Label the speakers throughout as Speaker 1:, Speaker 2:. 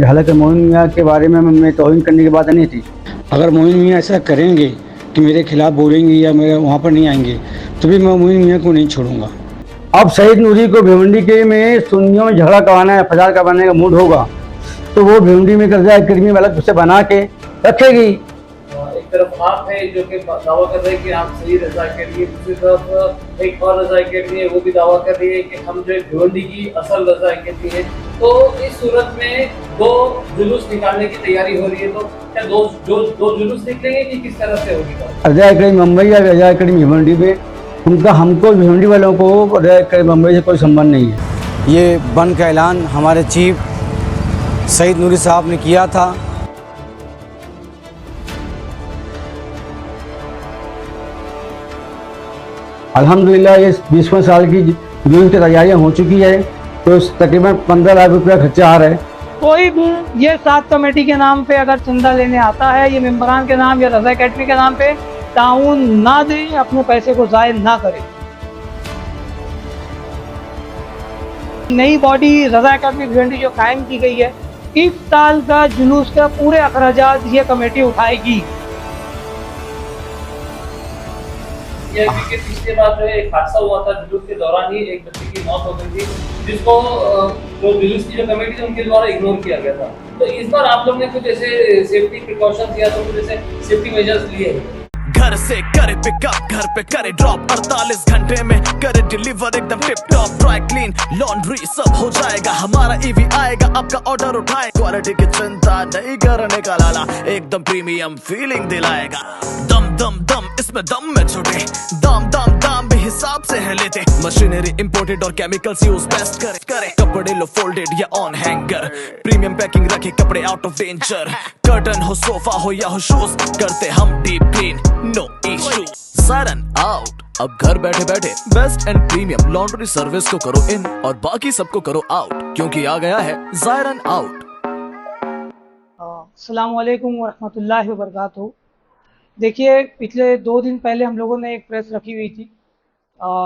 Speaker 1: हालांकि मोइन मियाँ के बारे में तौहीन करने की बात नहीं थी। अगर मोइन मियाँ ऐसा करेंगे कि मेरे खिलाफ बोलेंगे या मेरे वहाँ पर नहीं आएंगे तो भी मैं मोइन मियाँ को नहीं छोड़ूंगा। अब सईद नूरी को भिवंडी के में सुन्नियों में झगड़ा करवाना है, फसाद करवाने का मूड होगा तो वो भिवंडी में रज़ा एकेडमी वाला उसे बना के रखेगी।
Speaker 2: एक तरफ आप है जो कि दावा कर रहे हैं कि आप सही रज़ा एकेडमी, दूसरी तरफ एक और रज़ा एकेडमी है वो भी दावा कर रही है कि हम जो भिवंडी की असल रज़ा एकेडमी है। तो इस सूरत में दो जुलूस निकालने की तैयारी हो रही है, तो क्या दो जुलूस निकलेंगे कि किस तरह से होगी?
Speaker 1: रज़ा एकेडमी मुंबई या रज़ा एकेडमी भिवंडी में हमको भिवंडी वालों को रज़ा एकेडमी मुंबई से कोई संबंध नहीं है।
Speaker 3: ये बंद का ऐलान हमारे चीफ सईद नूरी साहब ने किया था।
Speaker 1: अल्हम्दुलिल्लाह ये 20वें साल की जुलूस की तैयारियां हो चुकी है, तो तकरीबन 15 लाख रुपया खर्चा आ रहा है।
Speaker 4: कोई भी ये सात कमेटी के नाम पे अगर चंदा लेने आता है, ये मेंबरान के नाम या रज़ा एकेडमी के नाम पे ताउन ना दे, अपने पैसे को ज़ाय ना करे। नई बॉडी रज़ा एकेडमी भिवंडी जो कायम की गई है, इस साल का जुलूस का पूरे अखराजात ये कमेटी उठाएगी।
Speaker 2: के पिछले बार जो एक हादसा हुआ था, जुलूस के दौरान ही एक बच्चे की मौत हो गई थी, जिसको जो जुलूस की जो कमेटी थी उनके द्वारा इग्नोर किया गया था। तो इस बार आप लोग ने कुछ ऐसे सेफ्टी प्रिकॉशंस या तो कुछ ऐसे सेफ्टी मेजर्स लिए हैं?
Speaker 5: घर से करे पिकअप, घर पे करे ड्रॉप, 48 घंटे में करे डिलीवर, एकदम tip top, dry clean laundry सब हो जाएगा। हमारा ईवी आएगा, आपका ऑर्डर उठाए, क्वालिटी की चिंता नहीं करने का लाला, एकदम प्रीमियम फीलिंग दिलाएगा। दम दम दम इसमें दम में छुटे, दाम दाम दाम भी हिसाब से है लेते, मशीनरी इंपोर्टेड और केमिकल्स यूज बेस्ट करे कपड़े लो फोल्डेड या ऑन हैंगर, प्रीमियम पैकिंग रखे कपड़े आउट ऑफ डेंजर, कर्टन हो सोफा हो या हो शूज, करते हम deep clean no issue. Siren out, अब घर बैठे बैठे best and premium laundry service को करो इन और बाकी सबको करो आउट, क्योंकि आ गया है सायरन आउट।
Speaker 4: अस्सलाम वालेकुम वरहमतुल्लाहि वबरकातुहू। देखिए, पिछले 2 दिन पहले हम लोगों ने एक प्रेस रखी हुई थी।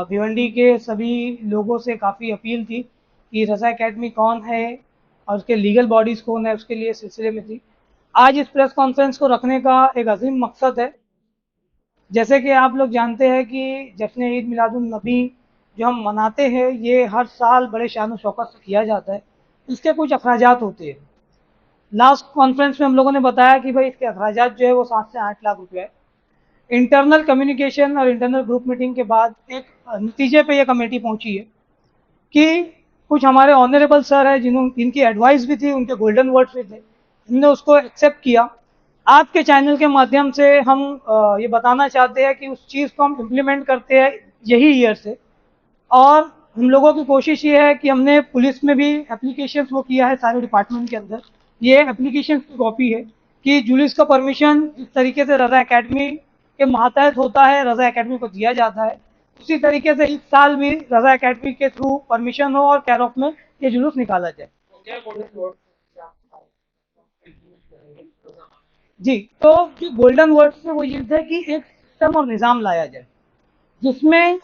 Speaker 4: भिवंडी के सभी लोगों से काफ़ी अपील थी कि रज़ा एकेडमी कौन है और उसके लीगल बॉडीज़ कौन है, उसके लिए सिलसिले में थी। आज इस प्रेस कॉन्फ्रेंस को रखने का एक अजीम मकसद है। जैसे कि आप लोग जानते हैं कि जश्न ईद मिलादुन नबी जो हम मनाते हैं, ये हर साल बड़े शान शौकत से किया जाता है। इसके कुछ अखराजात होते हैं। लास्ट कॉन्फ्रेंस में हम लोगों ने बताया कि भाई इसके अखराजात जो है वो 7 से 8 लाख रुपए है। इंटरनल कम्युनिकेशन और इंटरनल ग्रुप मीटिंग के बाद एक नतीजे पे ये कमेटी पहुंची है कि कुछ हमारे ऑनरेबल सर है जिनकी एडवाइस भी थी, उनके गोल्डन वर्ड्स भी थे, हमने उसको एक्सेप्ट किया। आपके चैनल के माध्यम से हम ये बताना चाहते हैं कि उस चीज़ को हम इम्प्लीमेंट करते हैं यही ईयर से, और हम लोगों की कोशिश ये है कि हमने पुलिस में भी एप्लीकेशन वो किया है सारे डिपार्टमेंट के अंदर। ये एप्लीकेशन की कॉपी है कि जुलूस का परमिशन जिस तरीके से रज़ा एकेडमी के मातहत होता है, रज़ा एकेडमी को दिया जाता है, उसी तरीके से इस साल भी रज़ा एकेडमी के थ्रू परमिशन हो और केयर ऑफ में ये जुलूस निकाला जाए। जी, तो जो गोल्डन वर्ड से वो ये है कि एक सिस्टम और निज़ाम लाया जाए जिसमें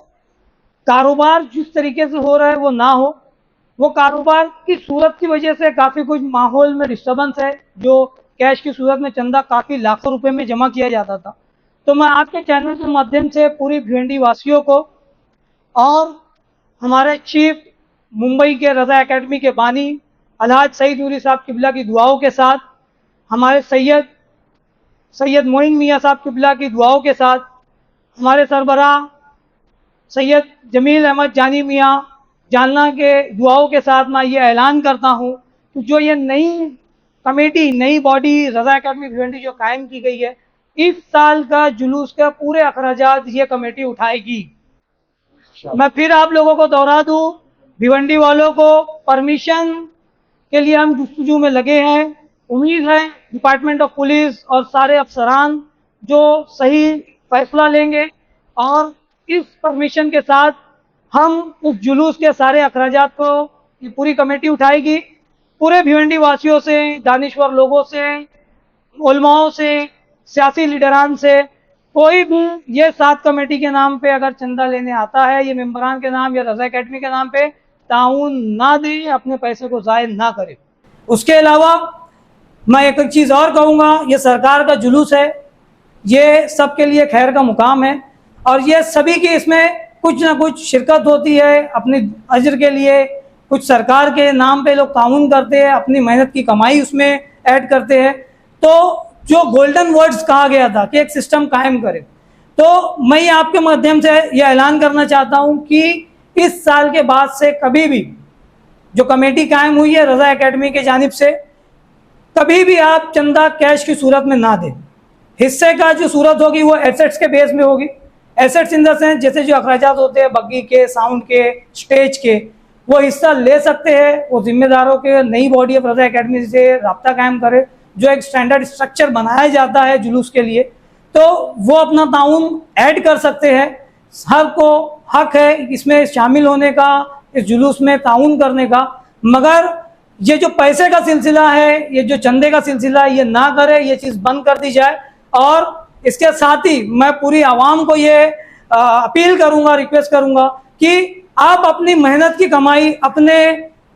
Speaker 4: कारोबार जिस तरीके से हो रहा है वो ना हो। वो कारोबार की सूरत की वजह से काफ़ी कुछ माहौल में डिस्टर्बेंस है, जो कैश की सूरत में चंदा काफ़ी लाखों रुपए में जमा किया जाता था। तो मैं आपके चैनल के माध्यम से पूरी भिवंडी वासियों को और हमारे चीफ मुंबई के रज़ा एकेडमी के बानी अलहाज सईद नूरी साहब किबला की दुआओं के साथ, हमारे सैयद मोइन मियाँ साहब किबला की दुआओं के साथ, हमारे सरबराह सैयद जमील अहमद जानी मियाँ जालना के दुआओं के साथ मैं ये ऐलान करता हूँ कि जो ये नई कमेटी, नई बॉडी रज़ा एकेडमी भिवंडी जो कायम की गई है, इस साल का जुलूस का पूरे अखराजात ये कमेटी उठाएगी। मैं फिर आप लोगों को दोहरा दूँ, भिवंडी वालों को परमिशन के लिए हम जुस्तजू में लगे हैं। उम्मीद है डिपार्टमेंट ऑफ पुलिस और सारे अफसरान जो सही फैसला लेंगे और इस परमिशन के साथ हम उस जुलूस के सारे अखराजात को ये पूरी कमेटी उठाएगी। पूरे भिवंडी वासियों से, दानिश्वर लोगों से, उलमाओं से, सियासी लीडरान से कोई भी ये 7 कमेटी के नाम पे अगर चंदा लेने आता है, ये मेंबरान के नाम या रज़ा एकेडमी के नाम पे ताउन ना दे, अपने पैसे को ज़ाय ना करे। उसके अलावा मैं एक चीज़ और कहूँगा, ये सरकार का जुलूस है, ये सबके लिए खैर का मुकाम है और ये सभी की इसमें कुछ ना कुछ शिरकत होती है अपनी अजर के लिए। कुछ सरकार के नाम पे लोग ताउन करते हैं, अपनी मेहनत की कमाई उसमें ऐड करते हैं। तो जो गोल्डन वर्ड्स कहा गया था कि एक सिस्टम कायम करे, तो मैं आपके माध्यम से ये ऐलान करना चाहता हूँ कि इस साल के बाद से कभी भी जो कमेटी कायम हुई है रज़ा एकेडमी के जानिब से, कभी भी आप चंदा कैश की सूरत में ना दें। हिस्से का जो सूरत होगी वो एसेट्स के बेस में होगी। एसेट्स इन द सेंस जैसे जो अखराजात होते हैं बग्गी के, साउंड के, स्टेज के, वो हिस्सा ले सकते हैं। वो जिम्मेदारों के नई बॉडी ऑफ रज़ा एकेडमी से रब्ता कायम करे, जो एक स्टैंडर्ड स्ट्रक्चर बनाया जाता है जुलूस के लिए, तो वो अपना ताउन ऐड कर सकते हैं। हर को हक है इसमें शामिल होने का, इस जुलूस में ताउन करने का, मगर ये जो पैसे का सिलसिला है, ये जो चंदे का सिलसिला है, ये ना करे, ये चीज़ बंद कर दी जाए। और इसके साथ ही मैं पूरी आवाम को ये अपील करूंगा, रिक्वेस्ट करूंगा कि आप अपनी मेहनत की कमाई अपने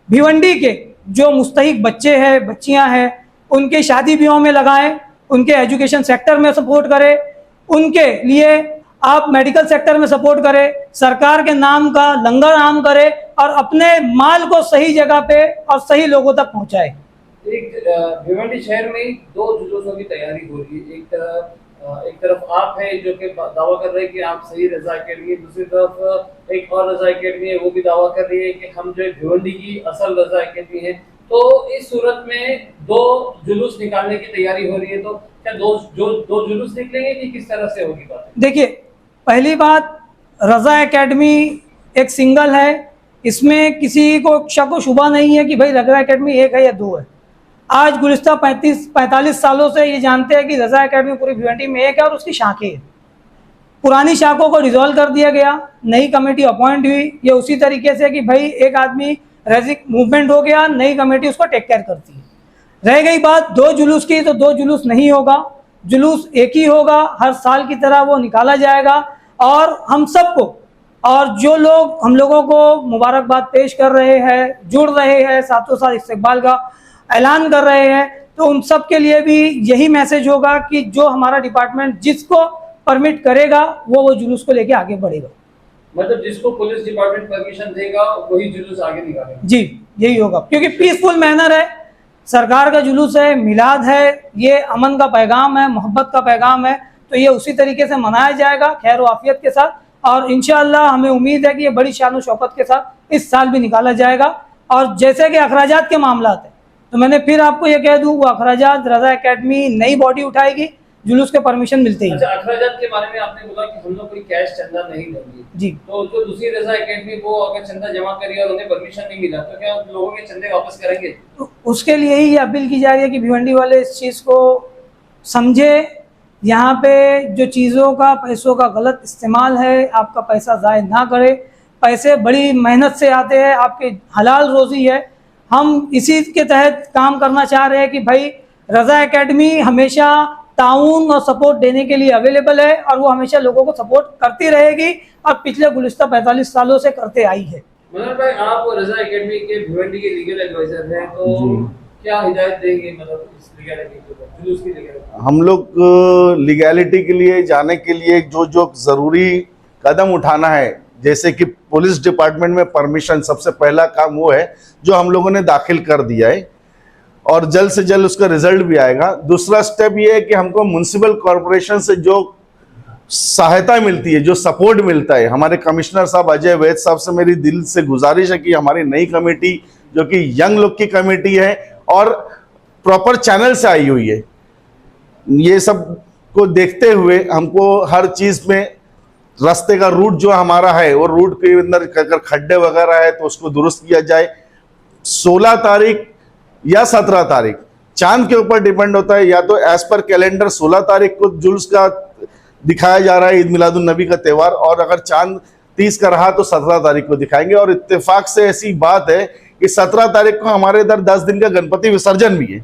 Speaker 4: भिवंडी के जो मुस्तहिक बच्चे हैं, बच्चियां हैं, उनके शादी ब्याह में लगाएं, उनके एजुकेशन सेक्टर में सपोर्ट करें, उनके लिए आप मेडिकल सेक्टर में सपोर्ट करें, सरकार के नाम का लंगर आम करें और अपने माल को सही जगह पे और सही लोगों तक पहुंचाए।
Speaker 2: एक भिवंडी शहर में 2 जुलूसों की तैयारी हो रही है। एक तरफ आप है जो कि दावा कर रहे हैं कि आप सही रज़ा एकेडमी, दूसरी तरफ एक और रज़ा एकेडमी है वो भी दावा कर रही है कि हम जो भिवंडी की असल रज़ा एकेडमी है। तो इस सूरत में 2 जुलूस निकालने की तैयारी हो रही है, तो क्या दो जुलूस निकलेंगे कि किस तरह से होगी बात?
Speaker 4: देखिए, पहली बात, रज़ा एकेडमी एक सिंगल है, इसमें किसी को शक व शुबा नहीं है कि भाई रज़ा एकेडमी एक है या 2 है। आज गुज़िश्ता 45 सालों से ये जानते हैं कि रज़ा एकेडमी पूरी भिवंडी में एक है और उसकी शाखें हैं। पुरानी शाखों को डिसॉल्व कर दिया गया, नई कमेटी अपॉइंट हुई। ये उसी तरीके से कि भाई एक आदमी रेजिक मूवमेंट हो गया, नई कमेटी उसको टेक केयर करती है। रह गई बात 2 जुलूस की, तो 2 जुलूस नहीं होगा, जुलूस एक ही होगा, हर साल की तरह वो निकाला जाएगा। और हम सबको और जो लोग हम लोगों को मुबारकबाद पेश कर रहे हैं, जुड़ रहे हैं, साथों साथ इस्तकबाल का ऐलान कर रहे हैं, तो उन सब के लिए भी यही मैसेज होगा कि जो हमारा डिपार्टमेंट जिसको परमिट करेगा वो जुलूस को लेके आगे बढ़ेगा।
Speaker 2: मतलब जिसको पुलिस डिपार्टमेंट परमिशन देगा वही जुलूस आगे निकालेगा? जी,
Speaker 4: यही होगा, क्योंकि पीसफुल मैनर है, सरकार का जुलूस है, मिलाद है, ये अमन का पैगाम है, मोहब्बत का पैगाम है, तो ये उसी तरीके से मनाया जाएगा खैर व आफियत के साथ। और इंशाअल्लाह हमें उम्मीद है कि ये बड़ी शान व शौकत के साथ इस साल भी निकाला जाएगा। और जैसे कि अखराजात के मामलात है, तो मैंने फिर आपको ये कह दूं, वो अखराजात रज़ा एकेडमी नई बॉडी उठाएगी जुलूस के परमिशन मिलते ही।
Speaker 2: अच्छा, अखराजात के बारे में आपने बोला कि हम लोग कोई कैश चंदा नहीं देंगे
Speaker 4: जी,
Speaker 2: तो जो दूसरी रज़ा एकेडमी वो अगर चंदा जमा करी और उन्हें परमिशन नहीं मिला तो क्या लोगों के चंदे वापस करेंगे?
Speaker 4: तो उसके लिए ही ये अपील की जा रही है कि भिवंडी वाले इस चीज़ को समझे। यहाँ पे जो चीज़ों का, पैसों का गलत इस्तेमाल है, आपका पैसा ज़ाय ना करे। पैसे बड़ी मेहनत से आते हैं, आपकी हलाल रोज़ी है। हम इसी के तहत काम करना चाह रहे हैं कि भाई रज़ा एकेडमी हमेशा ताउन और सपोर्ट देने के लिए अवेलेबल है और वो हमेशा लोगों को सपोर्ट करती रहेगी और पिछले गुज़िश्ता 45 सालों से करते आई है।
Speaker 2: मनोहर भाई, आप रज़ा एकेडमी के भिवंडी के लीगल एडवाइजर हैं, तो क्या हिदायत देंगे मतलब इस लीगैलिटी के ऊपर, जुलूस की लीगैलिटी?
Speaker 6: हम लोग लीगैलिटी के लिए जाने के लिए जो जो ज़रूरी कदम उठाना है, जैसे कि पुलिस डिपार्टमेंट में परमिशन, सबसे पहला काम वो है जो हम लोगों ने दाखिल कर दिया है और जल्द से जल्द उसका रिजल्ट भी आएगा। दूसरा स्टेप ये है कि हमको म्युनिसिपल कॉरपोरेशन से जो सहायता मिलती है, जो सपोर्ट मिलता है, हमारे कमिश्नर साहब अजय वैद साहब से मेरी दिल से गुजारिश है कि हमारी नई कमेटी जो कि यंग लोग की कमेटी है और प्रॉपर चैनल से आई हुई है, ये सब को देखते हुए हमको हर चीज़ में रास्ते का रूट जो हमारा है वो रूट के अंदर अगर खड्डे वगैरह है तो उसको दुरुस्त किया जाए। 16 तारीख या 17 तारीख चांद के ऊपर डिपेंड होता है, या तो एज पर कैलेंडर 16 तारीख को जुलूस का दिखाया जा रहा है, ईद मिलादुन नबी का त्यौहार, और अगर चांद 30 का रहा तो 17 तारीख को दिखाएंगे। और इत्तेफाक से ऐसी बात है कि 17 तारीख को हमारे इधर 10 दिन का गणपति विसर्जन भी है।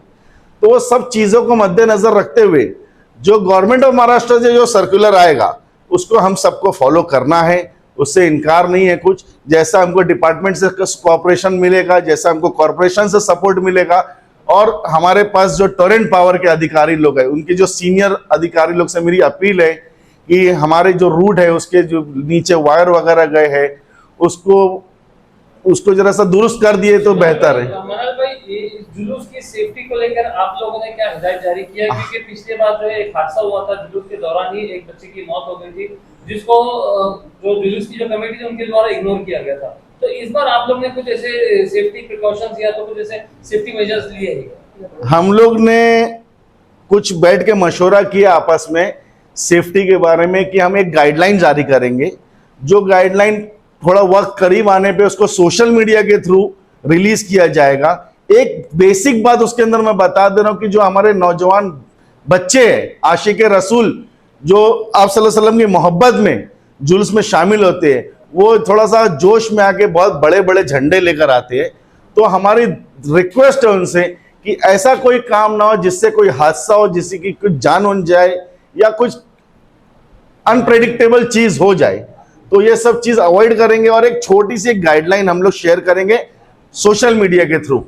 Speaker 6: तो वो सब चीज़ों को मद्देनजर रखते हुए जो गवर्नमेंट ऑफ महाराष्ट्र से जो सर्कुलर आएगा उसको हम सबको फॉलो करना है, उससे इनकार नहीं है कुछ। जैसा हमको डिपार्टमेंट से कोऑपरेशन मिलेगा, जैसा हमको कॉरपोरेशन से सपोर्ट मिलेगा, और हमारे पास जो टोरेंट पावर के अधिकारी लोग हैं, उनके जो सीनियर अधिकारी लोग से मेरी अपील है कि हमारे जो रूट है उसके जो नीचे वायर वगैरह गए हैं उसको जरा सा दुरुस्त कर दिए तो बेहतर है।
Speaker 2: मनोज भाई, ये जुलूस की सेफ्टी को लेकर आप लोगों ने क्या हिदायत जारी किया है? क्योंकि पिछले बार जो है एक हादसा हुआ था, जुलूस के दौरान ही एक बच्चे की मौत हो गई थी, जिसको जो जुलूस की जो कमेटी थी उनके द्वारा इग्नोर किया गया था। तो इस बार आप लोग ने कुछ ऐसे सेफ्टी प्रिकॉशंस या तो कुछ ऐसे सेफ्टी मेजर्स लिए हैं?
Speaker 6: हम लोग ने कुछ बैठ के मशवरा किया आपस में सेफ्टी के बारे में कि हम एक गाइडलाइन जारी करेंगे, जो गाइडलाइन थोड़ा वक्त करीब आने पे उसको सोशल मीडिया के थ्रू रिलीज किया जाएगा। एक बेसिक बात उसके अंदर मैं बता दे रहा हूं कि जो हमारे नौजवान बच्चे हैं, आशिक रसूल, जो आप सल्लल्लाहु अलैहि वसल्लम की मोहब्बत में जुलूस में शामिल होते हैं, वो थोड़ा सा जोश में आके बहुत बड़े बड़े झंडे लेकर आते हैं। तो हमारी रिक्वेस्ट है उनसे कि ऐसा कोई काम ना हो जिससे कोई हादसा हो, जिससे कि कुछ जान हो जाए या कुछ अनप्रेडिक्टेबल चीज हो जाए। तो ये सब चीज अवॉइड करेंगे और एक छोटी सी गाइडलाइन हम लोग शेयर करेंगे सोशल मीडिया के थ्रू।